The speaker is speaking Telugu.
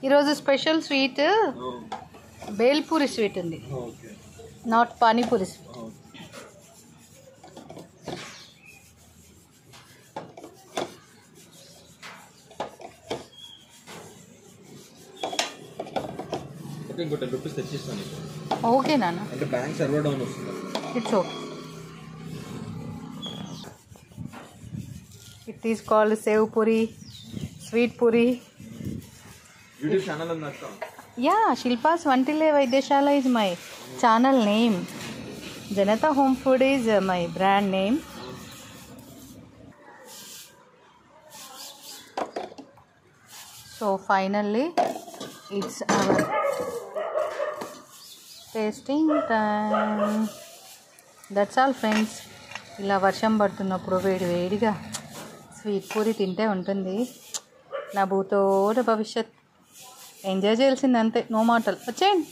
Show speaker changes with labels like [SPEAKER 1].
[SPEAKER 1] ఈరోజు స్పెషల్ స్వీట్ బేల్పూరి స్వీట్ ఉంది, నాట్ పానీపూరి స్వీట్.
[SPEAKER 2] ఇంకో 10 రూపీస్ తెచ్చిస్తాను.
[SPEAKER 1] ఓకే నాన్న,
[SPEAKER 2] అంటే బ్యాంక్ సర్వర్ డౌన్ వస్తుంది.
[SPEAKER 1] It's okay. It is called save puri, sweet puri.
[SPEAKER 2] YouTube channel ఉందా?
[SPEAKER 1] యా, శిల్పాస్ వంటిలే వైద్యశాల is my channel name. Janata Home Food is my brand name. So finally it's our tasting time. That's all friends. ఇలా వర్షం పడుతున్నప్పుడు వేడి వేడిగా స్వీట్ పూరి తింటే ఉంటుంది నా భూతోడ భవిష్యత్. ఎంజాయ్ చేయాల్సింది అంతే, నో మాటలు. వచ్చేయండి.